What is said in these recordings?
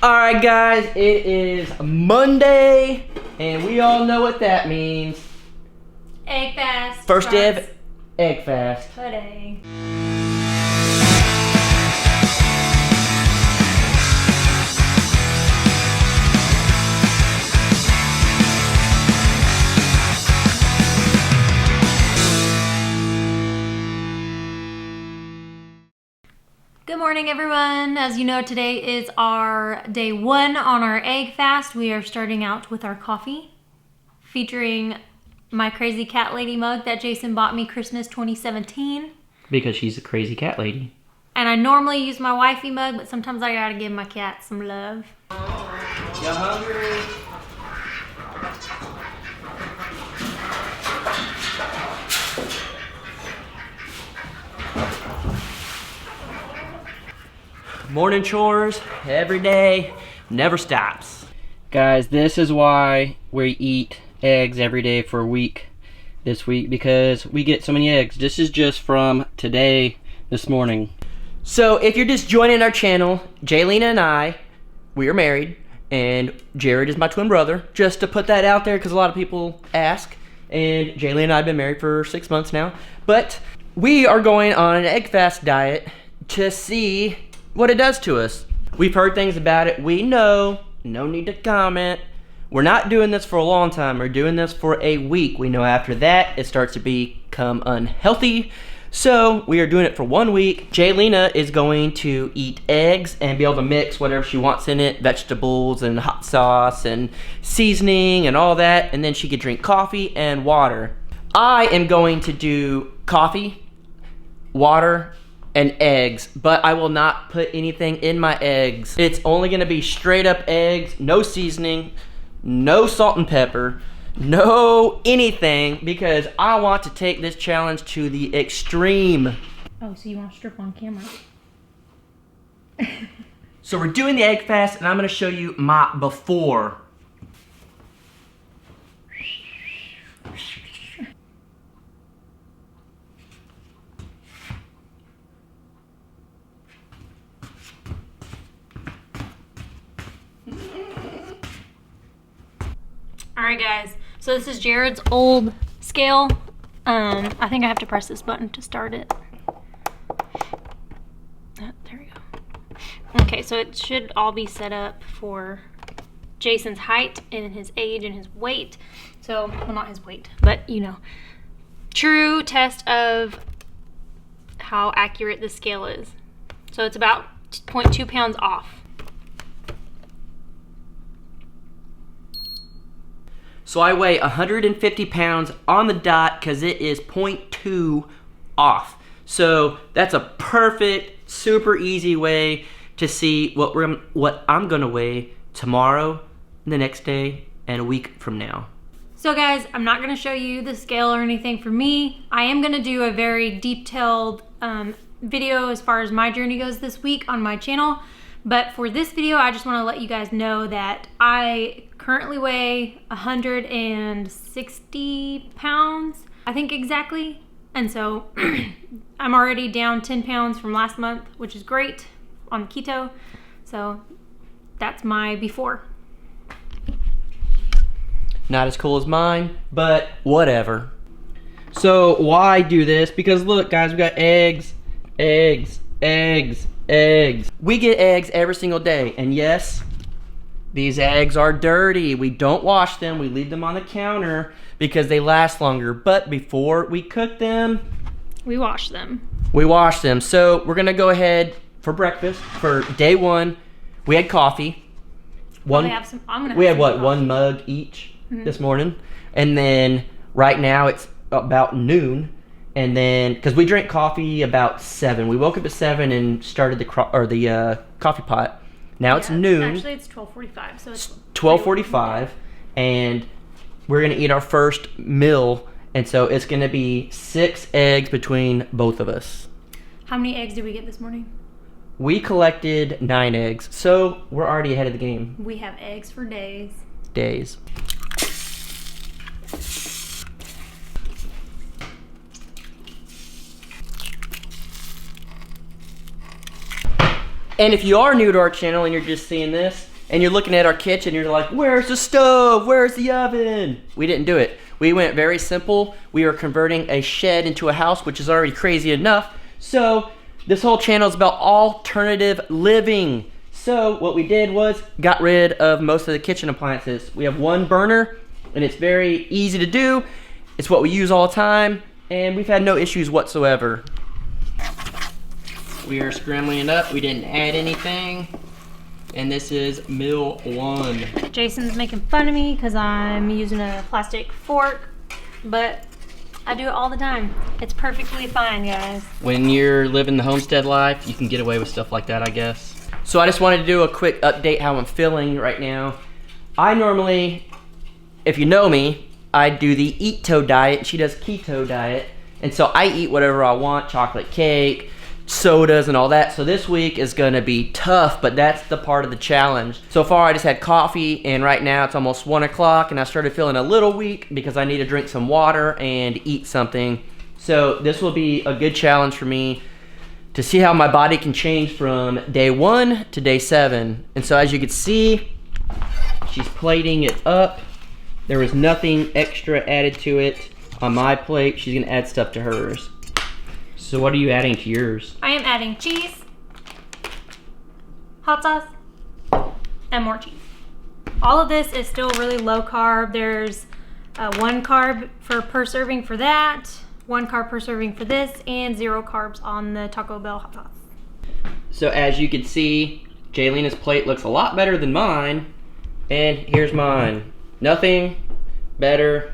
Alright guys, it is Monday, and we all know what that means. Egg fast. First day of egg fast. Today. Good morning, everyone. As you know, today is our day one on our egg fast. We are starting out with our coffee, featuring my crazy cat lady mug that Jason bought me Christmas 2017. Because she's a crazy cat lady. And I normally use my wifey mug, but sometimes I gotta give my cat some love. You hungry? Morning chores, every day, never stops. Guys, this is why we eat eggs every day for a week this week, because we get so many eggs. This is just from today, this morning. So if you're just joining our channel, Jaylena and I, we are married, and Jared is my twin brother, just to put that out there because a lot of people ask. And Jaylena and I have been married for 6 months now, but we are going on an egg fast diet to see what it does to us. We've heard things about it. We know, no need to comment. We're not doing this for a long time. We're doing this for a week. We know after that it starts to become unhealthy. So we are doing it for 1 week. Jaylena is going to eat eggs and be able to mix whatever she wants in it, vegetables and hot sauce and seasoning and all that, and then she could drink coffee and water. I am going to do coffee, water, and eggs, but I will not put anything in my eggs. It's only gonna be straight up eggs, no seasoning, no salt and pepper, no anything, because I want to take this challenge to the extreme. Oh, so you want to strip on camera? So we're doing the egg fast, and I'm gonna show you my before. Alright guys, so this is Jared's old scale. I think I have to press this button to start it. There we go. Okay, so it should all be set up for Jason's height and his age and his weight. So, well, not his weight, but you know, true test of how accurate the scale is. So it's about 0.2 pounds off. So I weigh 150 pounds on the dot because it is 0.2 off. So that's a perfect, super easy way to see what I'm gonna weigh tomorrow, the next day, and a week from now. So guys, I'm not gonna show you the scale or anything for me. I am gonna do a very detailed video as far as my journey goes this week on my channel. But for this video, I just wanna let you guys know that I currently weigh 160 pounds, I think exactly. And so I'm already down 10 pounds from last month, which is great on keto. So that's my before. Not as cool as mine, but whatever. So why do this? Because look guys, we got eggs, eggs, eggs, eggs. We get eggs every single day, and yes, these eggs are dirty. We don't wash them. We leave them on the counter because they last longer. But before we cook them, we wash them. We wash them. So we're gonna go ahead for breakfast for day one. We had coffee. We had what, one mug each this morning, and then right now it's about noon. And then, because we drank coffee about 7, we woke up at 7 and started the coffee pot. Now it's noon. Actually, it's 12:45, so it's 12:45, and we're gonna eat our first meal, and so it's gonna be 6 eggs between both of us. How many eggs did we get this morning? We collected 9 eggs, so we're already ahead of the game. We have eggs for days. Days. And if you are new to our channel and you're just seeing this, and you're looking at our kitchen, you're like, where's the stove? Where's the oven? We didn't do it. We went very simple. We are converting a shed into a house, which is already crazy enough. So this whole channel is about alternative living. So what we did was got rid of most of the kitchen appliances. We have one burner, and it's very easy to do. It's what we use all the time, and we've had no issues whatsoever. We are scrambling it up. We didn't add anything. And this is meal one. Jason's making fun of me because I'm using a plastic fork, but I do it all the time. It's perfectly fine, guys. When you're living the homestead life, you can get away with stuff like that, I guess. So I just wanted to do a quick update how I'm feeling right now. I normally, if you know me, I do the eat-to diet. She does keto diet. And so I eat whatever I want, chocolate cake, sodas and all that. So this week is gonna be tough, but that's the part of the challenge. So far I just had coffee, and right now it's almost 1 o'clock, and I started feeling a little weak because I need to drink some water and eat something. So this will be a good challenge for me to see how my body can change from day 1 to day 7. And so as you can see, she's plating it up. There was nothing extra added to it on my plate. She's gonna add stuff to hers. So what are you adding to yours? I am adding cheese, hot sauce, and more cheese. All of this is still really low carb. There's 1 carb per serving for that, 1 carb per serving for this, and 0 carbs on the Taco Bell hot sauce. So as you can see, Jayleena's plate looks a lot better than mine. And here's mine. Nothing better,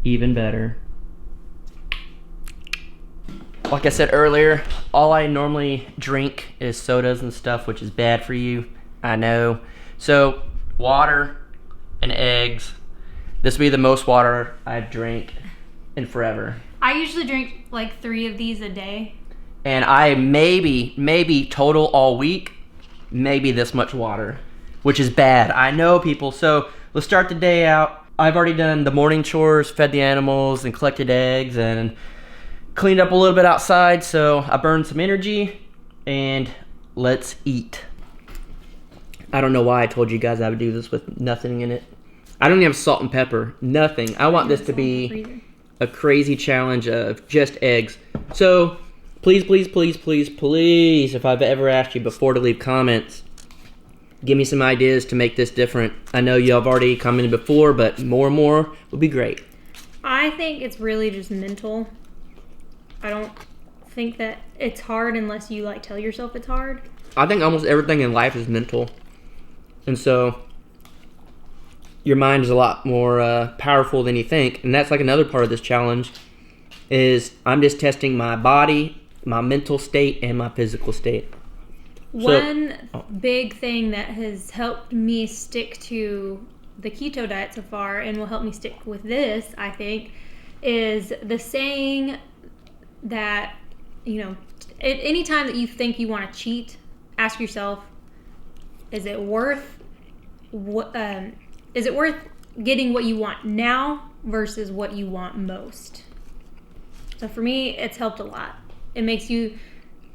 even better. Like I said earlier, all I normally drink is sodas and stuff, which is bad for you, I know. So water and eggs. This will be the most water I've drank in forever. I usually drink like 3 of these a day. And I maybe total all week, maybe this much water, which is bad. I know, people. So let's start the day out. I've already done the morning chores, fed the animals, and collected eggs, and cleaned up a little bit outside, so I burned some energy, and let's eat. I don't know why I told you guys I would do this with nothing in it. I don't even have salt and pepper, nothing. I want this to be a crazy challenge of just eggs. So please, please, please, please, please, if I've ever asked you before to leave comments, give me some ideas to make this different. I know you have already commented before, but more and more would be great. I think it's really just mental. I don't think that it's hard unless you like tell yourself it's hard. I think almost everything in life is mental. And so your mind is a lot more powerful than you think. And that's like another part of this challenge is I'm just testing my body, my mental state, and my physical state. One big thing that has helped me stick to the keto diet so far and will help me stick with this, I think, is the saying that, you know, at any time that you think you want to cheat, ask yourself, is it worth getting what you want now versus what you want most? So for me, it's helped a lot. It makes you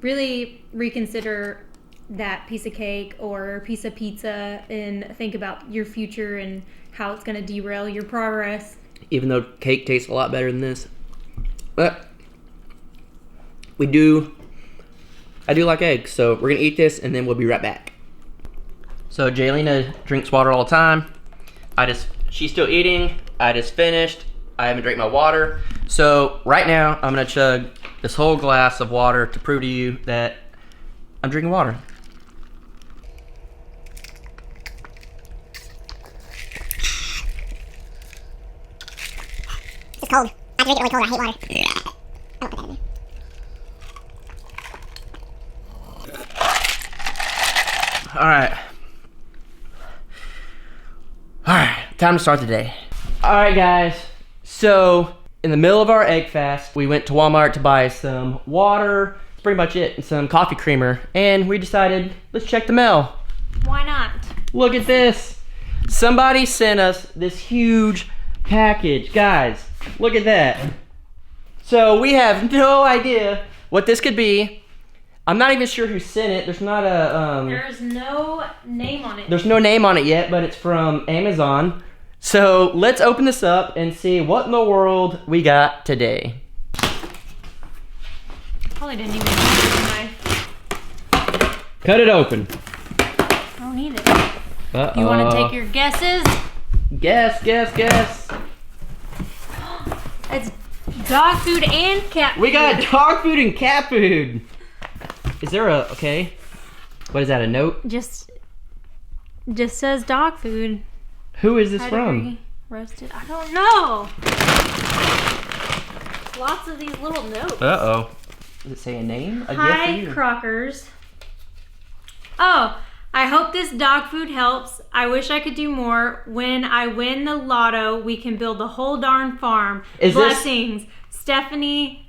really reconsider that piece of cake or piece of pizza and think about your future and how it's going to derail your progress. Even though cake tastes a lot better than this. But I do like eggs, so we're gonna eat this and then we'll be right back. So Jaylena drinks water all the time. She's still eating. I just finished. I haven't drank my water. So right now I'm gonna chug this whole glass of water to prove to you that I'm drinking water. It's cold. I drink it really cold. I hate water. I don't put that in there. Alright, time to start the day. Alright guys, so in the middle of our egg fast, we went to Walmart to buy some water, that's pretty much it, and some coffee creamer, and we decided, let's check the mail. Why not? Look at this. Somebody sent us this huge package. Guys, look at that. So we have no idea what this could be. I'm not even sure who sent it. There's not a There's no name on it. There's no name on it yet, but it's from Amazon. So let's open this up and see what in the world we got today. Probably didn't even use the knife. Cut it open. I don't need it. Uh-oh. You want to take your guesses? Guess. It's dog food and cat food. We got dog food and cat food. Is there a, okay. What is that, a note? Just says dog food. Who is this from? Pedigree, roasted. I don't know. Lots of these little notes. Uh-oh. Does it say a name? A Hi, gift for you? Crockers. Oh, I hope this dog food helps. I wish I could do more. When I win the lotto, we can build the whole darn farm. Is Blessings. Stephanie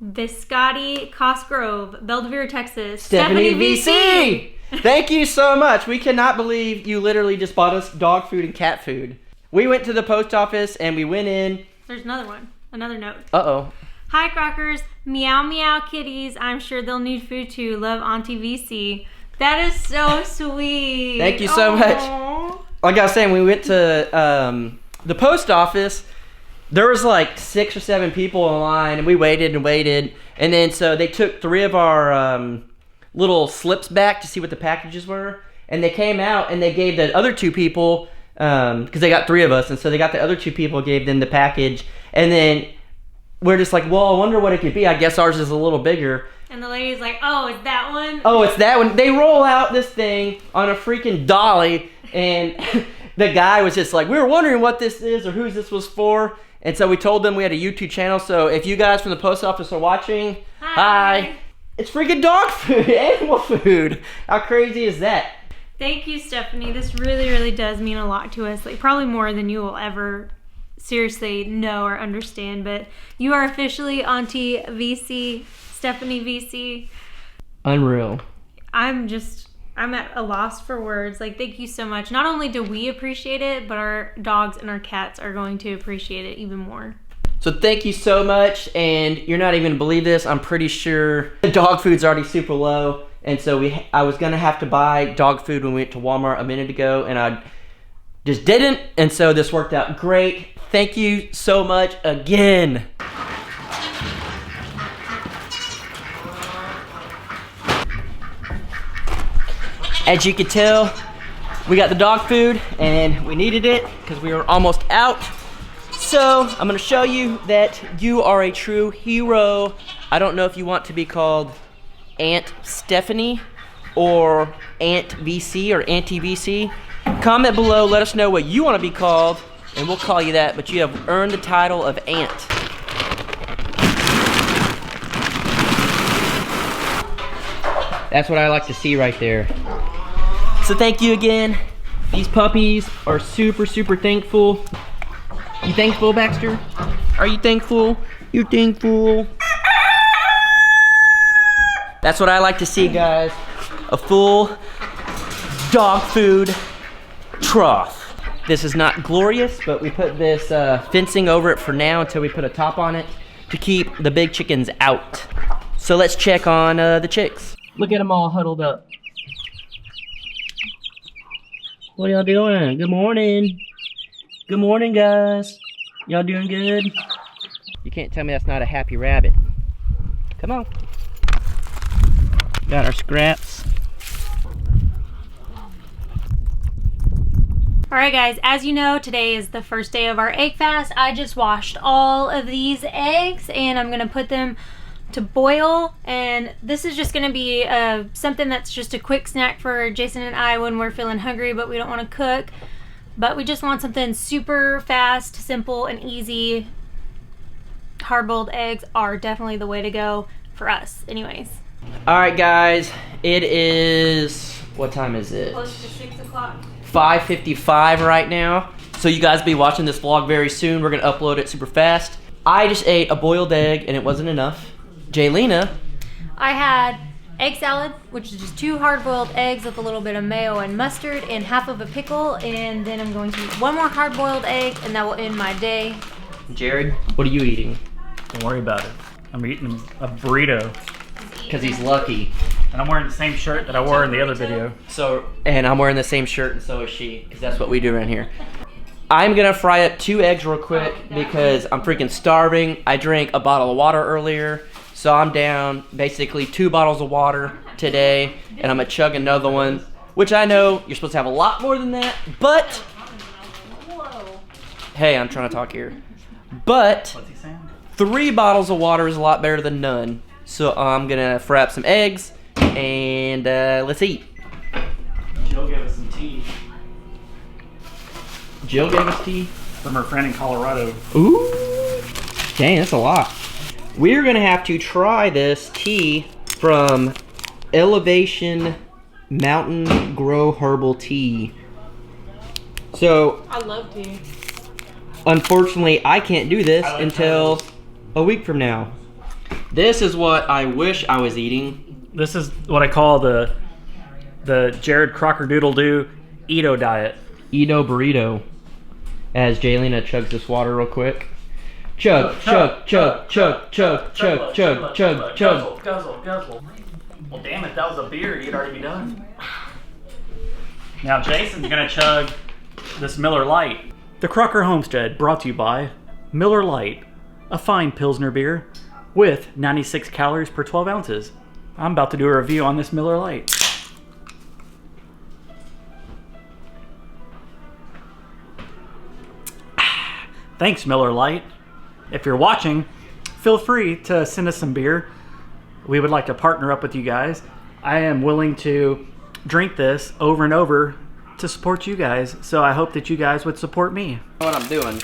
Viscotti, Cosgrove, Belvedere, Texas. Stephanie VC! Thank you so much. We cannot believe you literally just bought us dog food and cat food. We went to the post office and we went in. There's another one. Another note. Uh-oh. Hi, Crockers. Meow, meow, kitties. I'm sure they'll need food too. Love, Auntie VC. That is so sweet. Thank you so much. Like I was saying, we went to the post office. There was like 6 or 7 people in line, and we waited and waited. And then so they took 3 of our little slips back to see what the packages were. And they came out and they gave the other 2 people, because they got 3 of us, and so they got the other 2 people, gave them the package. And then we're just like, well, I wonder what it could be. I guess ours is a little bigger. And the lady's like, oh, it's that one? Oh, it's that one. They roll out this thing on a freaking dolly, and the guy was just like, we were wondering what this is or who this was for. And so we told them we had a YouTube channel. So if you guys from the post office are watching, hi. It's freaking dog food, animal food. How crazy is that? Thank you, Stephanie. This really, really does mean a lot to us. Like, probably more than you will ever seriously know or understand. But you are officially Auntie VC, Stephanie VC. Unreal. I'm at a loss for words. Like, thank you so much. Not only do we appreciate it, but our dogs and our cats are going to appreciate it even more. So thank you so much, and you're not even gonna believe this. I'm pretty sure the dog food's already super low, and so I was gonna have to buy dog food when we went to Walmart a minute ago, and I just didn't, and so this worked out great. Thank you so much again. As you can tell, we got the dog food and we needed it because we were almost out. So I'm gonna show you that you are a true hero. I don't know if you want to be called Aunt Stephanie or Aunt VC or Auntie VC. Comment below, let us know what you want to be called and we'll call you that, but you have earned the title of Aunt. That's what I like to see right there. So thank you again. These puppies are super, super thankful. You thankful, Baxter? Are you thankful? You're thankful. That's what I like to see, guys. A full dog food trough. This is not glorious, but we put this fencing over it for now until we put a top on it to keep the big chickens out. So let's check on the chicks. Look at them all huddled up. What are y'all doing? Good morning. Good morning, guys. Y'all doing good? You can't tell me that's not a happy rabbit. Come on. Got our scraps. Alright guys, as you know, today is the first day of our egg fast. I just washed all of these eggs and I'm gonna put them to boil, and this is just gonna be something that's just a quick snack for Jason and I when we're feeling hungry but we don't want to cook, but we just want something super fast, simple, and easy. Hard-boiled eggs are definitely the way to go for us anyways. Alright guys, it is, what time is it? Close to 6 o'clock. 5:55 right now. So you guys will be watching this vlog very soon. We're gonna upload it super fast. I just ate a boiled egg and it wasn't enough. Jaylena. I had egg salad, which is just 2 hard-boiled eggs with a little bit of mayo and mustard and half of a pickle, and then I'm going to eat 1 more hard-boiled egg and that will end my day. Jared, what are you eating? Don't worry about it. I'm eating a burrito. because he's lucky. And I'm wearing the same shirt that I wore in the other video. So, and I'm wearing the same shirt, and so is she, because that's what we do around here. I'm gonna fry up 2 eggs real quick because I'm freaking starving. I drank a bottle of water earlier, so I'm down basically 2 bottles of water today, and I'm gonna chug another one, which I know you're supposed to have a lot more than that, but hey, I'm trying to talk here. But What's he saying? 3 bottles of water is a lot better than none. So I'm gonna fry up some eggs and let's eat. Jill gave us some tea Jill gave us tea. from her friend in Colorado. Ooh, dang, that's a lot. We're gonna have to try this tea from Elevation Mountain Grow Herbal Tea. So, I love tea. unfortunately, I can't do this until a week from now. This is what I wish I was eating. This is what I call the Jared Crocker Doodle Doo Edo diet. Edo burrito. As Jaylena chugs this water real quick. Chug, chug, chug, chug, chug, chug, chug, chug, chug. Guzzle, guzzle. Well, damn it, that was a beer. You'd already be done. Now Jason's gonna chug this Miller Lite. The Crocker Homestead, brought to you by Miller Lite, a fine Pilsner beer with 96 calories per 12 ounces. I'm about to do a review on this Miller Lite. Thanks, Miller Lite. If you're watching, feel free to send us some beer. We would like to partner up with you guys. I am willing to drink this over and over to support you guys, so I hope that you guys would support me. What I'm doing.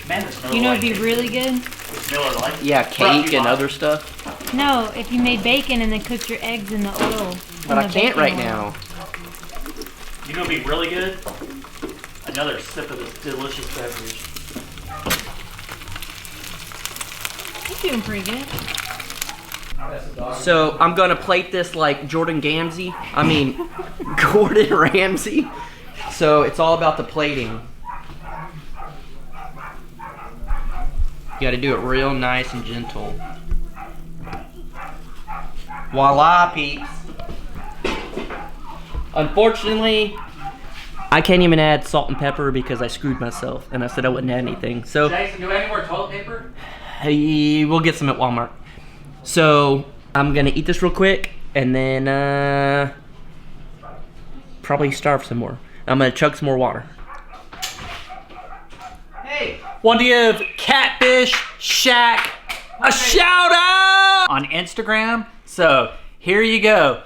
Man, this Miller You know Lite it'd be really good? This Miller Lite. Yeah, Brought to you cake and by- other stuff. No, if you made bacon and then cooked your eggs in the oil. But in I the can't bacon right oil. now. You know what'd be really good? Another sip of this delicious beverage. You're doing pretty good. So I'm gonna plate this like Gordon Ramsay. So it's all about the plating. You gotta do it real nice and gentle. Voila, peeps. Unfortunately, I can't even add salt and pepper because I screwed myself and I said I wouldn't add anything. So Jason, do we have any more toilet paper? hey, we'll get some at Walmart. So I'm gonna eat this real quick and then probably starve some more. I'm gonna chug some more water. Hey, Want to give Catfish Shack a shout out on Instagram. So here you go.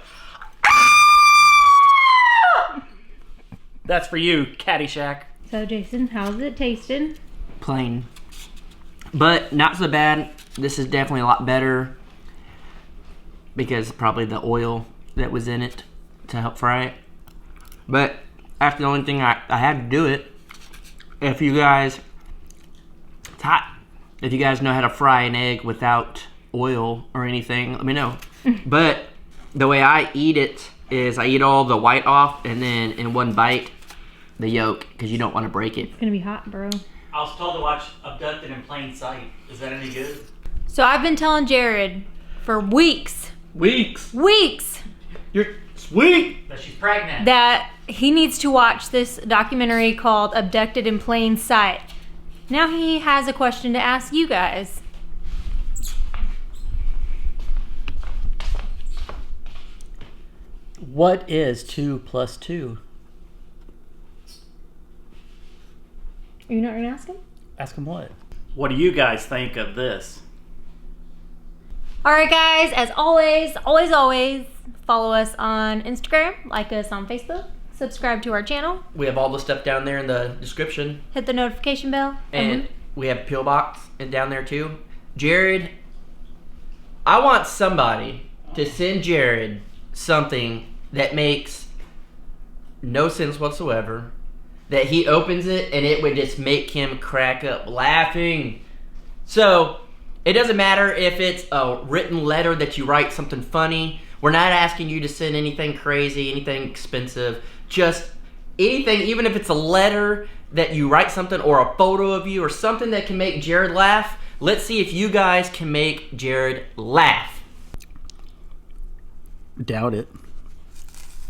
That's for you, Catty Shack. So Jason, how's it tasting? plain, but not so bad. This is definitely a lot better because probably the oil that was in it to help fry it. But that's the only thing I had to do it. If you guys, it's hot. If you guys know how to fry an egg without oil or anything, let me know. But the way I eat it is I eat all the white off and then in one bite the yolk because you don't want to break it. It's gonna be hot, bro. I was told to watch Abducted in Plain Sight. Is that any good? So I've been telling Jared for weeks You're sweet that she's pregnant. that he needs to watch this documentary called Abducted in Plain Sight. Now he has a question to ask you guys. What is 2 plus 2? Are you not gonna ask him? Ask him what? What do you guys think of this? All right, guys, as always, follow us on Instagram, like us on Facebook, subscribe to our channel, We have all the stuff down there in the description. hit the notification bell, And we have Peel Box and down there too. Jared, I want somebody to send Jared something that makes no sense whatsoever. That he opens it and it would just make him crack up laughing. So, it doesn't matter if it's a written letter that you write something funny. We're not asking you to send anything crazy, anything expensive. Just anything, even if it's a letter that you write something or a photo of you or something that can make Jared laugh. Let's see if you guys can make Jared laugh. Doubt it.